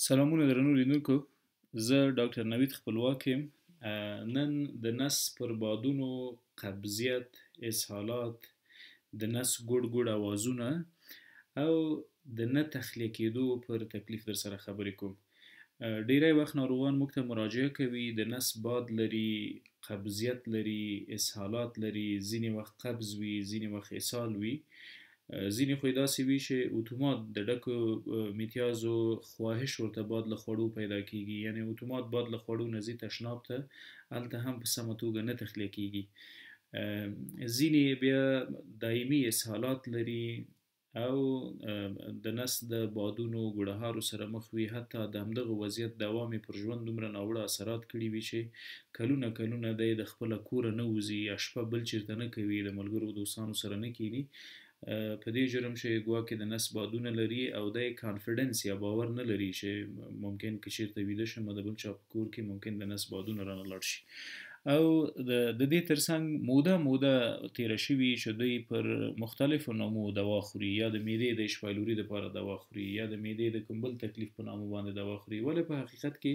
سلامونه درنو لیدونکو. زه ډاکټر نوید خپلواک یم. نن د نس پر بادونو قبضیت، اسهالات، د نس ګوډ ګوډ اوازونه او د نه تخلیه کېدو پر تکلیف در سره خبرې کوم. ډیری وخت ناروغان موږ ته مراجعه کوي، د نس باد لري، قبضیت لري، اسهالات لري، ځینې وخت قبض وي، ځینې وخت اسهال وي. ځینې خو یې داسې وي چې اتومات د ډکو میتیازو خواهش ورته باد له خوړو پیدا کیږي، یعنی اتومات باد له خوړو نه ځي تشناب ته، هلته هم په سمه توګه نه تخلیه کیږي. ځینې بیا دایمي اسهالات لري او د نس د بادونو ګوډهارو سره مخ وي، حتی د همدغه وضعیت دوام یې پر ژوند دومره ناوړه اثرات کړي وي چې کلونه کلونه دی د خپله کوره نه وځي یا شپه بل چېرته نه کوي، د ملګرو دوستانو سره نه کیني. په دې جرم چې ګواکې د نس بادونه لري او دی کانفیډنس یا باور نه لري چې ممکن که چېرته ویده شم د بل چا په کور کې ممکن د نس بادونه رانه لاړ شي. او د دې ترڅنګ موده تیره شوي چې دوی پر مختلفو نامو دوا خوري، یا د معدې د اشپایلوري دپاره دوا خوري، یا د معدې د کوم بل تکلیف په نامو باندې دوا خوري، ولې په حقیقت کې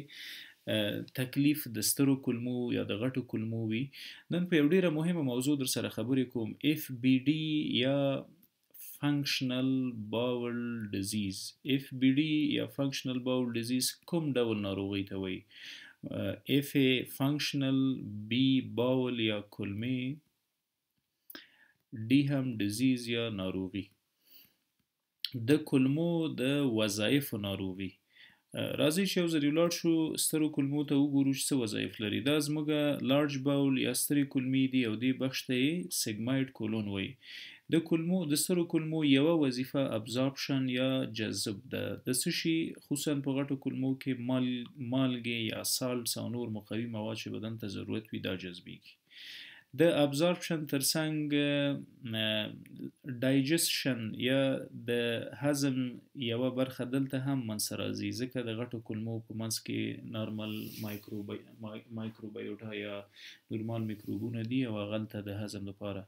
تکلیف د سترو کلمو یا د غټو کلمو وي. نن په یو ډیره مهمه موضوع در سره خبرې کوم، اف بی ډي یا فنکشنل باول ډیزیز. اف بی ډي یا فنکشنل باول ډیزیز کوم ډول ناروغي ته وایي؟ اف فنکشنل، بی باول یا کلمې، ډي هم ډیزیز یا ناروغي. د کلمو د وظایفو ناروغي. راځئ چې یو ځل ولاړ شو سترو کلمو ته وګورو چې څه وظایف لري. دا زموږ لارج باول یا سترې کلمې دي او دې بخش ته یې سیګماید کولون وایي. د سترو کلمو یوه وظیفه ابزارپشن یا جذب ده. د څه شي خصوصا په غټو کلمو کې مالګې یا سالټس او نور مقوي مواد چې بدن ته ضرورت وي دا جذبیږي. د ابزارپشن ترڅنګ ډایجسشن یا د هضم یوه برخه دلته هم منځته راځي، ځکه د غټو کلمو په منځ کې نارمل مایکروبیوټا یا نورمال میکروبونه دي او هغه هلته د هضم لپاره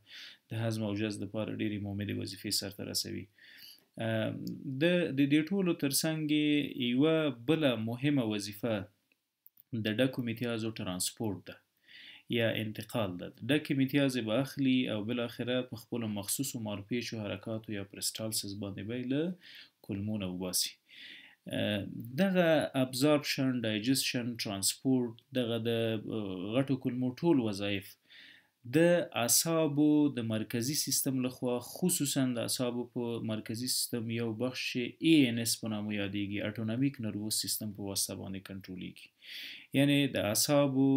د هضم او جذب لپاره ډېرې مهمې وظیفې سرته رسوي. د دې ټولو ترڅنګ یوه بله مهمه وظیفه د ډکو میتیازو ترانسپورت ده یا انتقال ده. ډکې میتیازې به اخلي او بالاخره په خپلو مخصوصو مارپیچو حرکاتو یا پرسټالسس باندې به یې له کلمو نه وباسي. دغه ابزارپشن، ډایجسشن، ترانسپورت، دغه د غټو کلمو ټول وظایف د اعصابو د مرکزي سیستم لخوا، خصوصا د اعصابو په مرکزي سیستم یو بخش ANS په نامه یادیږي، اټونومیک نروس سیستم په واسطه باندې کنټرولیږي. یعنی د اعصابو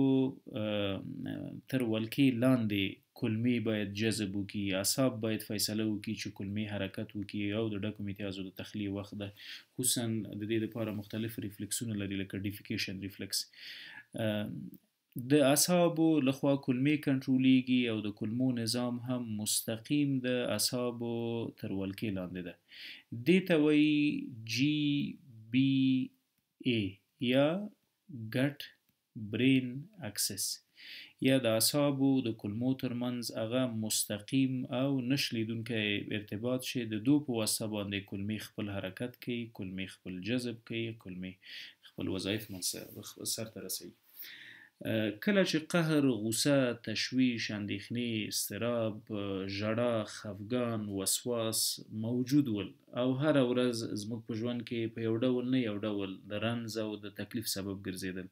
تر ولکې لاندې کلمې باید جذب وکړي، اعصاب باید فیصله وکړي چې کلمې حرکت وکړي او د ډکو میتیازو د تخلیې وخت ده. خصوصا د دې لپاره مختلف ریفلکسونه لري لکه ډیفیکیشن ریفلکس. د اعصابو لخوا کلمې کنټرولیږي او د کلمو نظام هم مستقیم د اعصابو تر ولکې لاندې ده. دې ته وایي GBA یا ګټ برین اکسس، یا د اعصابو د کلمو ترمنځ هغه مستقیم او نش لیدونکی ارتباط چې د دو په واسطه باندې کلمې خپل حرکت کوي، کلمې خپل جذب کوي، کلمې خپل وظایف سرته رسوي. کله چې قهر، غوسه، تشویش، اندېښنې، اضطراب، ژړا، خفګان، وسواس موجود ول او هره ورځ زموږ په ژوند کې په یو ډول نه یو ډول د رنځ او د تکلیف سبب ګرځېدل،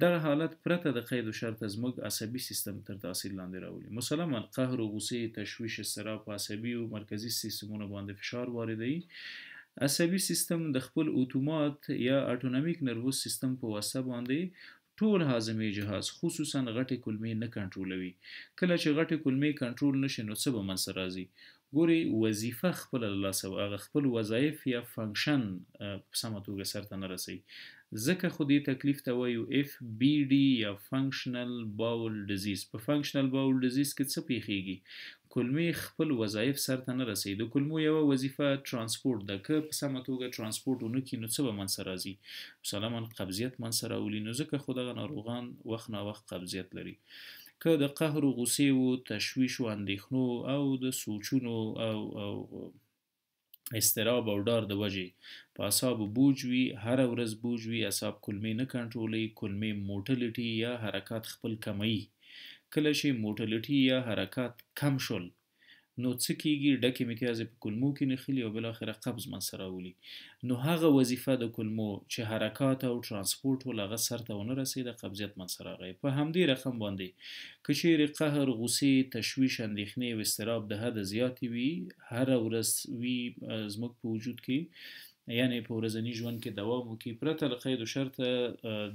دغه حالت پرته د قید و شرطه زموږ عصبي سیستم تر تاثیر لاندې راولي. مسلماً قهر و غوسې، تشویش، اضطراب په عصبي او مرکزي سیستمونو باندې فشار واردوي. عصبي سیستم د خپل اتومات یا اټونومیک نروس سیستم په واسطه باندې ټول هاضمي جهاز خصوصا غټې کلمې نه کنټرولوي. کله چې غټې کلمې کنټرول نشي نو څه به منځته راځي؟ ګوري وظیفه خپله له لاسه هغه خپل وظایف یا فنکشن په سمه توګه سرته نه رسوي. ځکه خو دې تکلیف ته وایو FBD یا فنکشنل باول ډیزیز. په فنکشنل باول ډیزیز کې څه پیښیږي؟ کلمې خپل وظایف سرته نه رسوي. د کلمو یوه وظیفه ترانسپورت ده، که په سمه توګه ترانسپورت ونه کړي نو څه به منځته راځي؟ مسلماً قبضیت منځته راولي. نو ځکه خو دغه ناروغان وخت ناوخت قبضیت لري. که د قهر و غوسې و، تشویش و اندېښنو او د سوچونو او استراب او ډار د وجې په اعصابو بوج وي، هره ورځ بوج وي، اعصاب کلمې نه کنټرولوي، کلمې موټلیټي یا حرکات خپل کموي. کله چې موټلیټي یا حرکات کم شول نو څه کیږي؟ ډکې متیازې په کلمو کې نښلي او بالاخره قبض منځته راولي. نو هغه وظیفه د کلمو چې حرکات او ترانسپورت ول هغه سرته ونه رسېده، قبضیت منځته راغی. په همدې رقم باندې که چیرې قهر، غوسې، تشویش، اندېښنې او اضطراب د حده زیاتې وي، هره ورځ وي زموږ په وجود کې، یعنی په ورځني ژوند کې دوام وکړي پرته له قید و شرطه،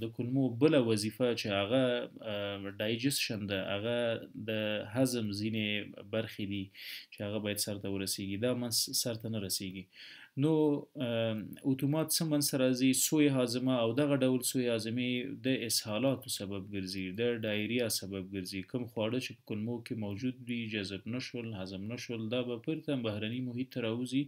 د کلمو بله وظیفه چې هغه ډایجسشن ده، هغه د هضم ځینې برخې دي چې هغه باید سرته ورسیږي، دا سرته نه رسیږي. نو اتومات څه منځته راځي؟ سوی هاضمه، او دغه ډول سوی هاضمې د اسهالاتو سبب ګرځي، د ډایریا سبب ګرځي. کوم خواړه چې په کلمو کې موجود دي جذب نشول، هضم نشول، دا به پرته بهرني محیط ته راوځي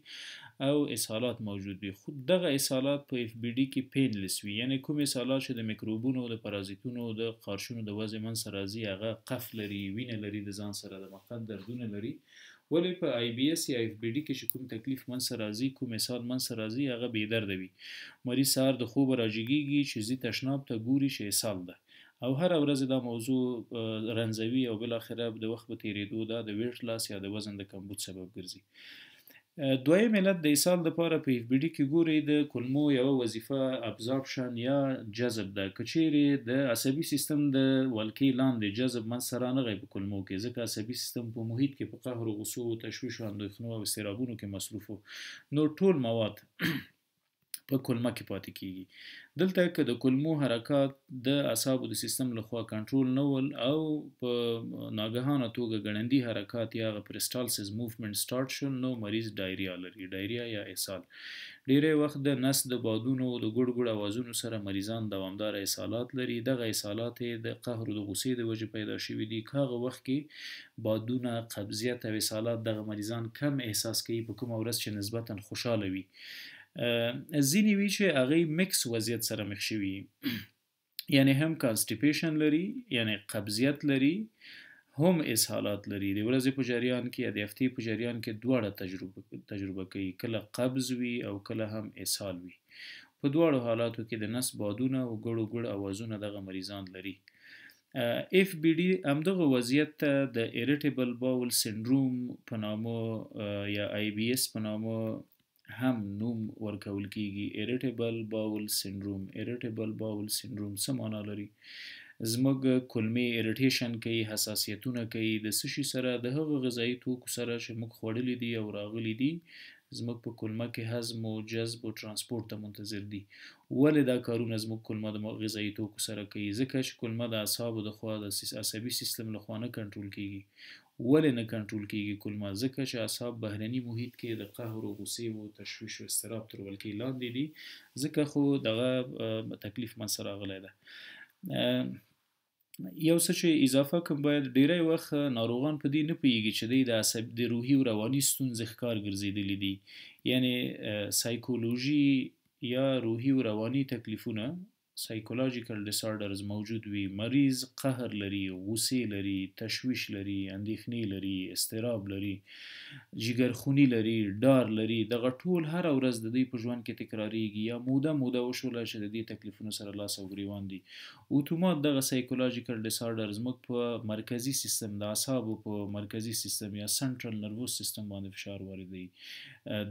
او اسهالات موجود وي. خو دغه اسهالات په اف بی ډي کې پینلس وي، یعنی کوم اسهالات چې د میکروبونو، د پرازیتونو، د قارشونو د وضع منځته راځي هغه قف لري، وینه لري د ځان سره، د مقعد دردونه لري. ولې په آی بی اس یا اف بی ډي کې چې کوم تکلیف منځته راځي، کوم اسهال منځته راځي، هغه بې درده وي. مریض سهار د خوبه راجګیږي چې ځي تشناب ته ګوري چې اسهال ده، او هره ورځ دا موضوع رنځوي او بالاخره د وخت په تیریدو دا د ویټ لاس یا د وزن د کمبود سبب ګرځي. دویم علت د اسهال دپاره په اف بی ډي کې ګورئ د کلمو یوه وظیفه ابزاربشن یا جذب ده. که چیرې د عصبي سیستم د ولکې لاندې جذب منځته رانغی په کلمو کې، ځکه عصبي سیستم په محیط کې په قهر و غوسو، تشویشو، اندېښنو او اضطرابونو کې مصروف و، نو ټول مواد په کلمه کې پاتې کیږي. دلته که د کلمو حرکات د اعصابو د سیستم لخوا کنټرول نه ول او په ناګهانه توګه ګړندي حرکات یا پرسټالسیس موومنټ سٹارټ شول، نو مریض ډایریا لري، ډایریا یا اسهال. ډیری وخت د نس د بادونو د ګډ ګډ اوازونو سره مریضان دوامداره اسهالات لري. دغه اسهالات د قهر او د غوسې د وجې پیدا شوي دي. که هغه وخت کې بادونه، قبضیت او اسهالات دغه مریضان کم احساس کوي په کومه ورځ چې نسبتا خوشحاله وي. ځینې وي چې هغې مکس وضعیت سره مخ شوي، یعنی هم کانسټیپیشن لري، یعنی قبضیت لري، هم اسهالات لري. د ورځې په جریان کې یا د هفتې په جریان کې دواړه تجربه کوي، کله قبض وي او کله هم اسهال وي. په دواړو حالاتو کې د نس بادونه او ګړو ګړ اوازونه دغه مریضان لري. اف بی ډي همدغه وضعیت ته د ایریټیبل باول سندروم په نامه یا آی بی اس په نامه هم نوم ورکول کیږي. ایریټیبل باول سندروم. ایریټیبل باول سندروم څه معنا لري؟ زموږ کلمې ایریټیشن کوي، حساسیتونه کوي. د څه شي سره؟ د هغه غذایي توکو سره چې موږ خوړلي دي او راغلي دي زموږ په کلمه کې هضم او جذب او ترانسپورت ته منتظر دي. ولې دا کارونه زموږ کلمه د غذایي توکو سره کوي؟ ځکه چې کلمه د اعصابو د خوا د عصبي سیستم لخوا نه کنټرول کیږي. ولې نه کنټرول کیږي کلمه؟ ځکه چې اعصاب بهرني محیط کې د قهر او غوسې او تشویش او اضطراب تر ولکې لاندې دي، ځکه خو دغه تکلیف منځته راغلی ده. یو څه چې اضافه کوم، باید ډیری وخت ناروغان په دې نه پوهیږي چې د روحي او رواني ستونزې ښکار ګرځېدلي دي، یعنی سایکولوژي یا روحي او رواني تکلیفونه، سایکولوژیکل ډیسارډرز موجود وي. مریض قهر لري، غوسې لري، تشویش لري، اندېښنې لري، اضطراب لري، جګرخوني لري، ډار لري. دغه ټول هره ورځ د دوی په ژوند کې تکراریږي یا موده وشوله چې د دې تکلیفونو سره لاس او ګریوان دي. اتومات دغه سایکولوژیکل ډیسارډرز موږ په مرکزي سیستم، د اعصابو په مرکزي سیستم یا سنټرل نروس سیستم باندې فشار واردوي،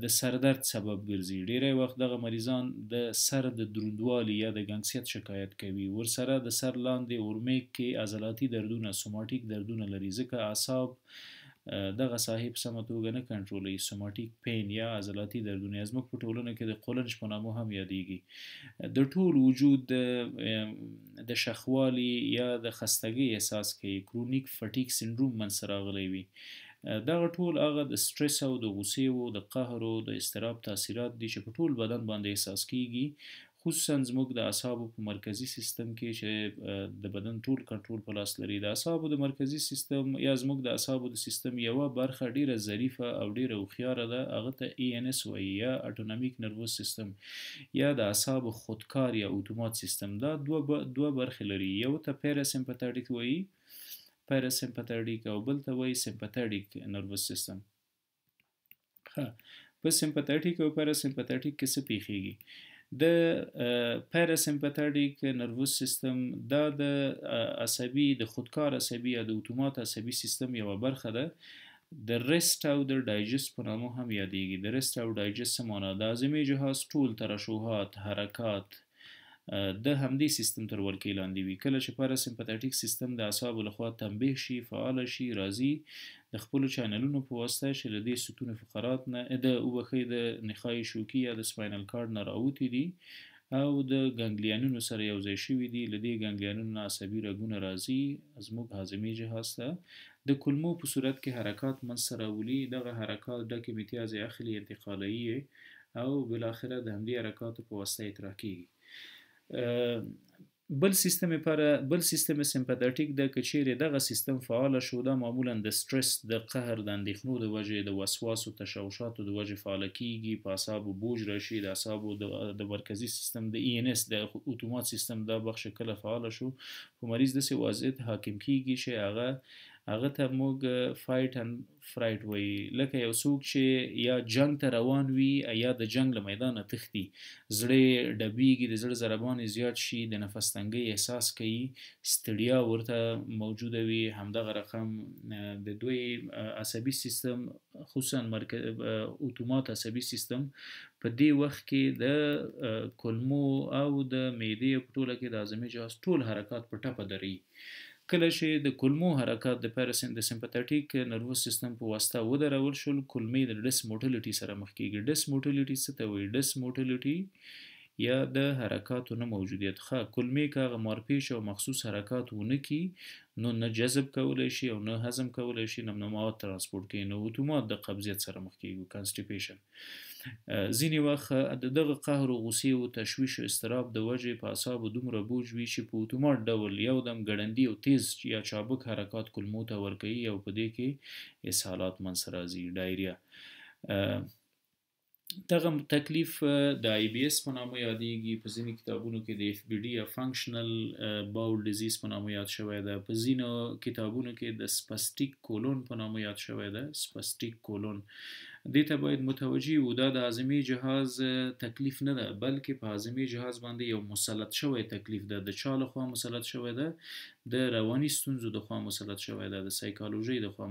د سردرد سبب ګرځي. ډیری وخت دغه مریضان د سر د دروندوالي یا د ګنګسیت شکایت کوي. ورسره د سر لاندې اورمیک کې عضلاتي دردونه، سوماټیک دردونه لري، ځکه اعصاب دغه صاحب سمه توګه نه کنټرولوي. سوماټیک پین یا عضلاتي دردونه زموږ په ټولنه کې د قولنج په نامه هم یادیږي. د ټول وجود د شخوالي یا د خستګۍ احساس کوي. کرونیک فټیک سندروم منځته راغلی وي. دغه ټول هغه د سټرس او د غوسې او د قهر او د اضطراب تاثیرات دي چې په ټول بدن باندې احساس کیږي، خصوصا زموږ د اعصابو په مرکزي سیستم کې چې د بدن ټول کنټرول په لاس لري. د اعصابو د مرکزي سیستم یا زموږ د اعصابو د سیستم یوه برخه ډیره ظریفه او ډیره هوښیاره ده، هغه ته ای ان اس وایي یا اټونومیک نروس سیستم یا د اعصابو خودکار یا اتومات سیستم. دا دوه برخې لري، یو ته پیراسمپتیټیک وایي، پیراسمپتیټیک، او بل ته وایي سمپتیټیک نروس سیستم. په سمپاتیټیک او پاراسمپاتیټیک کې څه پیښیږي؟ د پاراسمپاتیټیک نروس سیستم دا د عصبي د خودکار عصبي یا د اتومات عصبي سیستم یوه برخه ده. د ریسټ او د ډایجست په نامه هم یادېږي. د ریسټ او ډایجست څه معنا؟ د هاضمې جهاز ټول ترشحات، حرکات د همدې سیستم تر ولکې لاندې وي. کله چې پاراسمپاتیټیک سیستم د اعصابو لخوا تنبیه شي، فعال شي، راځي د خپلو چینلونو په واسطه چې له دې ستون فقرات نه د نخاع شوکي یا د سپاینل کارډ نه راوتي دي او د ګنګلیانونو سره یو ځای شوي دي. له دې ګنګلیانونو نه عصبي رګونه راځي زموږ هاضمې جهاز ته، د کولمو په صورت کې حرکات منځته راولي. دغه حرکات ډکې امتیازې اخلي، انتقالوي او بالاخره د همدې حرکاتو په واسطه اطراح کیږي. بل سیستم سمپاتیټیک د کچېرې دغه سیستم فعال شو، دا معمولا د سټرس، د قهر، د اندېښنو د وجې، د وسواسو تشوشاتو د وجې فعال کیږي. په اعصابو بوج راشي، د اعصابو د مرکزي سیستم د ای ان اس د اتومات سیستم دا بخش کله فعال شو، په مریض داسې وضعیت حاکم کیږي چې هغه ته موږ فایټ اند فرایټ وایي. لکه یو څوک چې یا جنگ ته روان وي یا د جنگ له میدانه تښتي، زړه ډبیږي، د زړه ضربان زیات شي، د نفس تنګۍ احساس کوي، ستړیا ورته موجوده وي. همدغه رقم د دوی عصبي سیستم خصوصا اتومات عصبي سیستم په دې وخت کې د کولمو او د معدې په ټوله کې د هاضمې جهاز ټول حرکات په ټپه دروي. کله چې د کولمو حرکات د سمپاتیټیک نروس سیستم په واسطه ودرول شول، کولمې د ډس موټیلیټي سره مخ کیږي. ډس موټیلیټي څه ته وایي؟ ډس موټیلیټي یا د حرکاتو نه موجودیت. کولمې که هغه مارپیچ او مخصوص حرکات ونه کي، نو نه جذب کولی شي او نه هضم کولی شي، نه مواد ترانسپورټ کوي، نو اتومات د قبضیت سره مخ کیږي، کانسټیپیشن. ځینې وخت د دغه قهر او غوسې او تشویش او اضطراب د وجې په اعصابو دومره بوج وي چې په اتومات ډول یو دم ګړندي او تیز یا چابک حرکات کولمو ته ورکوي او په دې کې اسهالات منځته راځي، ډایریا. دغه تکلیف د آی بی اس په نامه یادېږي. په ځینې کتابونو کې د اف بی ډي یا فنکشنل باول ډیزیز په نامه یاد شوی ده. په ځینو کتابونو کې د سپاسټیک کولون په نامه یاد شوی ده. سپاسټیک کولون دې ته باید متوجه وو. دا د هاضمې جهاز تکلیف نه ده، بلکې په هاضمې جهاز باندې یو مسلط شوی تکلیف ده. د چا لخوا مسلط شوی ده؟ د رواني ستونزو د خوا مسلط شوی ده، د سایکالوژي د خوا،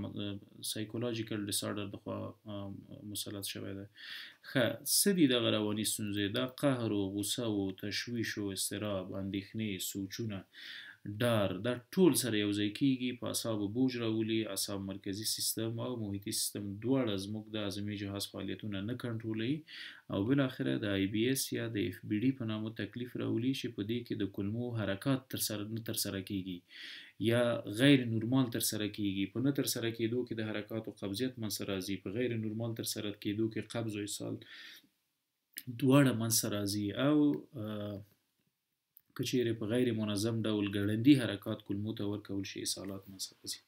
سایکولوژیکل ډیسارډر د خوا مسلط شوی ده. څه دي دغه رواني ستونزې؟ دا قهر او غوسه او تشویش او اضطراب، اندېښنې، سوچونه، ډار، دا ټول سره یو ځای کیږي، په اعصابو بوج راولي. اعصاب مرکزي سیستم او محیطي سیستم دواړه زموږ د هاضمې جهاز فعالیتونه نه کنټرولوي او بالاخره د آی بی اس یا د اف بی ډي په نامه تکلیف راولي چې په دې کې د کولمو حرکات ترسره کیږي یا غیر نورمال ترسره کیږي. په نه ترسره کېدو کې د حرکاتو قبضیت منځته راځي، په غیر نورمال ترسره کېدو کې قبض او اسهال دواړه منځته راځي او که چیرې په غیر منظم ډول ګړندي حرکات کولمو ته ورکول شي، اسهالات منځته راځي.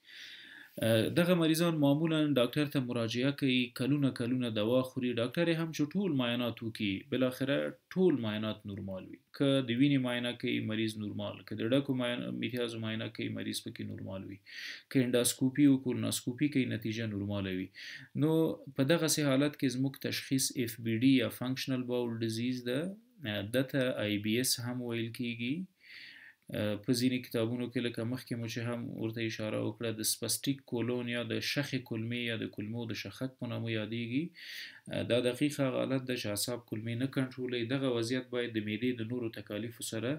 دغه مریضان معمولا ډاکټر ته مراجعه کوي، کلونه دوا خوري. ډاکټر هم چې ټول معاینات وکړي، بالاخره ټول معاینات نورمال وي. که د وینې معاینه کوي مریض نورمال، که د ډکو امتیازو معاینه کوي مریض پکې نورمال وي، که انډاسکوپي او کولوناسکوپي کوي نتیجه نورماله وي. نو په دغسې حالت کې زموږ تشخیص اف بی ډي یا فنکشنل باول ډیزیز ده. دته آی بی اس هم ویل کیږي. په ځینې کتابونو کې لکه مخکې مو چې هم ورته اشاره وکړه، د سپاسټیک کولون یا د شخې کولمې یا د کولمو د شخک په نامه یادېږي. دا دقیق هغه حالت ده چې اعصاب کولمې نه کنټرولوي. دغه وضعیت باید د معدې د نورو تکالیفو سره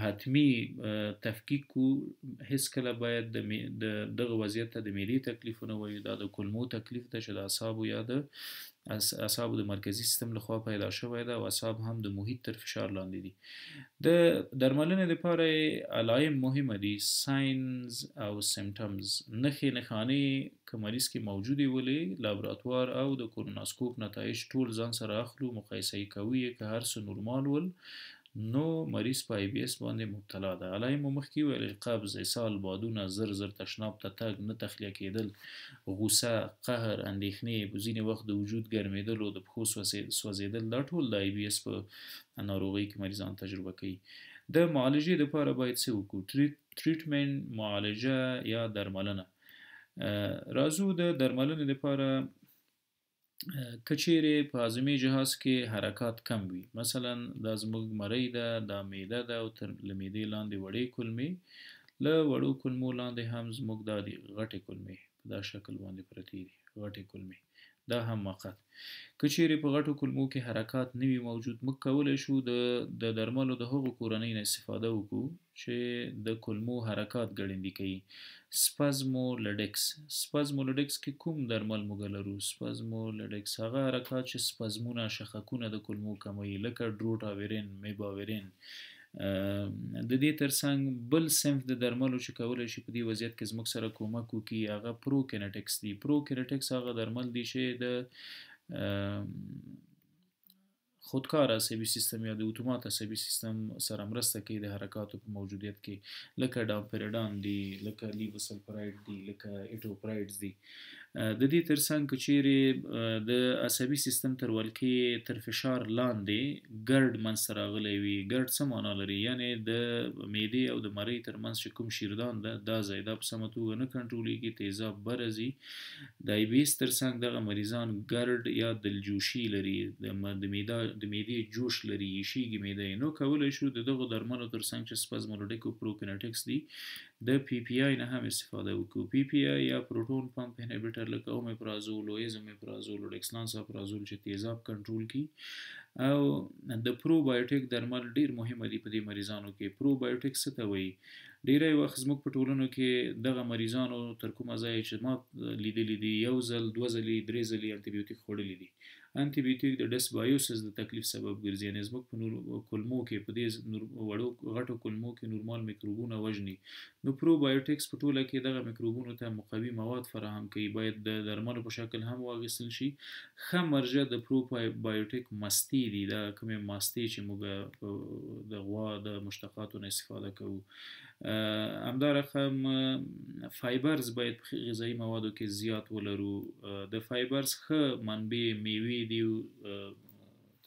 حتمی تفکیک کو. هیڅکله باید دغه وضعیت ته د معدې تکلیف ونه وایو، دا د کولمو تکلیف ده چې د اعصابو یا د اعصابو د مرکزي سیستم لخوا پیدا شوی ده او اعصاب هم د محیط تر فشار لاندې دي. د درملنې لپاره علایم مهمه دي، ساینز او سیمټمز، نښې نښانې که مریض کې موجودې ولې، لابراتوار او د کولوناسکوپ نتایج ټول ځان سره اخلو، مقایسه یې کوو. که هر څه نورمال ول نو مریض په آی بی اس باندې مبتلا ده. علایم مو مخکې ویل، قبض، اسهال، بادونه، زر تشناب ته تګ، نه تخلیه کېدل، غوسه، قهر، اندېښنې، ځینې وخت د وجود ګرمېدل او د پښو سوځېدل، دا ټول د آی بی اس په ناروغۍ کې مریضان تجربه کوي. د معالجې لپاره باید څه وکړو؟ ټریټمنټ، معالجه یا درملنه. راځو د درملنې لپاره که چیرې په هاضمي جهاز کې حرکات کم وي، مثلا دا زموږ مرۍ ده، دا معده ده او تر له معدې لاندې وړې کولمې، له وړو کولمو لاندې هم زموږ دا دي غټې کولمې په دا شکل باندې پرتې دي، غټې کولمې دا هم موقت. که چیرې په غټو کولمو کې حرکات نه وي موجود، موږ کولی شو د درملو د هغو کورنۍ نه استفاده وکړو چې د کولمو حرکات ګړندي کوي. سپازمولډکس کې کوم درمل موږ لرو؟ سپازمولډکس هغه حرکات چې سپازمونه شخکونه د کولمو کموي، لکه ډروټاویرین، میباویرین. د دې ترڅنګ بل صنف د درملو چې کولی شي په دې وضعیت کې زموږ سره کومک وکړي هغه پروکینټکس دي. پروکینټکس هغه درمل دي چې د خودکار عصبي سیستم یا د اتومات عصبي سیستم سره مرسته کوي د حرکاتو په موجودیت کې، لکه ډامپریډان دي، لکه لیوسلفراید دي، لکه ایټوپرایډز دي. د دې ترڅنګ که چیرې د عصبي سیستم تر ولکې تر فشار لاندې ګرد منځته راغلی وي، ګرد څه معنا لري؟ یعنې د معدې او د مرۍ ترمنځ چې کوم شیردان ده دا ځای دا په سمه توګه نه کنټرولیږي، تیزاب بره ځي. د آی بي اس ترڅنګ دغه مریضان ګرد یا دلجوشي لري، د معدې جوش لري، یشیږي معده یې. نو کولی شو د دغو درملو ترڅنګ چې سپازمولډک او پروکینټکس دي د پی پی آی نه هم استفاده وکړو. پی پی آی یا پروټون پمپ انهبیټر لکه اومیپرازول او ایزومیپرازول او ډکسلانساپرازول چې تیزاب کنټرول کی. او د پروبایوټیک درمل ډیر مهمه دي په دې مریضانو کې. پروبایوټیک څه ته وایي؟ ډیری وخت زموږ په ټولنو کې دغه مریضانو تر کومه ځایه چې ما لیدلی دي یو ځل، دوه ځلې، درې ځلې انټي بیوټیک خوړلی دي. انټي بیوټیک د ډسبایوسس د تکلیف سبب ګرځي، یعنې زموږ په کولمو کې په دې وړو غټو کولمو کې نورمال میکروبونه وژني. نو پروبایوټیکس په ټوله کې دغه میکروبونو ته مقوي مواد فراهم کوي، باید د درملو په شکل هم واخیستل شي. ښه مرجع د پروبایوټیک مستې دي، دا کومې مستې چې موږ د غوا د مشتقاتو نه استفاده کوو. همدا رقم فایبرز باید په غذایي موادو کې زیات ولرو. د فایبرز ښه منبع میوې دي او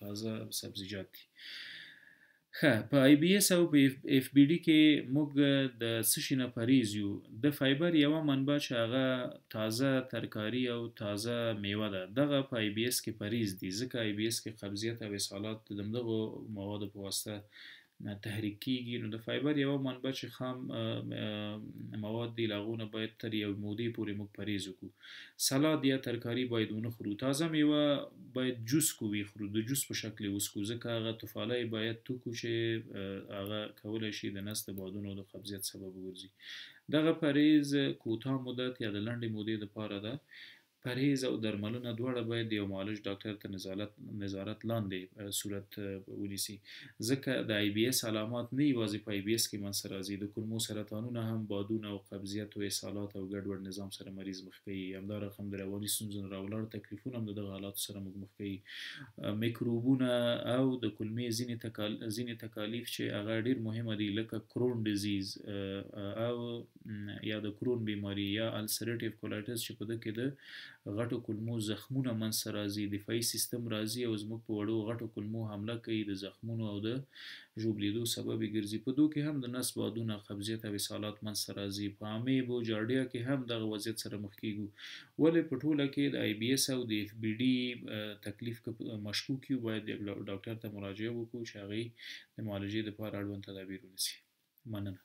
تازه سبزیجات دي. ښه، په آی بی اس او په اف بی ډي کې موږ د څه شي نه پریز یو؟ د فایبر یوه منبع چې هغه تازه ترکاري او تازه میوه ده، دغه په آی بی اس کې پریز دي، ځکه آی بی اس کې قبضیت او اسهالات د دغو موادو په واسطه تحریک کیږي. نو د فایبر یوه منبع چې خام مواد دي له هغو نه باید تر یو مودې پورې موږ پرهیز وکړو. سلاد یا ترکاري باید ونه خورو. تازه میوه باید جوس کو وخورو، د جوس په شکل یې وڅښو، ځکه هغه طفالی باید توکو چې هغه کولی شي د نس د بادونو د قبضیت سبب وګرځي. دغه پرهیز کوتاه مدت یا د لنډې مودې دپاره ده. پرهیز او درملنه دواړه باید د یو معالج ډاکټر تر نظارت لاندې صورت ونیسي، ځکه د آی بي اس علامات نه یوازې په آی بي اس کې منځته راځي، د کولمو سرطانونه هم بادونه او قبضیت او اسهالات او ګډوډ نظام سره مریض مخ کوي. همدا رقم د رواني ستونزو نه راولاړ تکلیفونه هم د دغه حالاتو سره موږ مخ کوي. میکروبونه او د کولمې ځینې تکالیف چې هغه ډیر مهمه دي، لکه کرون ډیزیز او یا د کرون بیماری یا السریټیو کولایټس چې په ده کې د غټو کولمو زخمونه منځته راځي، دفاعي سیستم راځي او زموږ په وړو غټو کولمو حمله کوي، د زخمونو او د ژوبلیدو سبب یې ګرځي. په دو کې هم د نس بادونه، قبضیت او اسهالات منځته راځي. په امیبو جارډیا کې هم دغه وضعیت سره مخ کیږو. ولې په ټوله کې د آی بي اس او د اف بي ډي تکلیف که مشکوک یو باید ډاکټر ته مراجعه وکړو چې هغې د معالجې دپاره اړوند تدابیر ونیسي. مننه.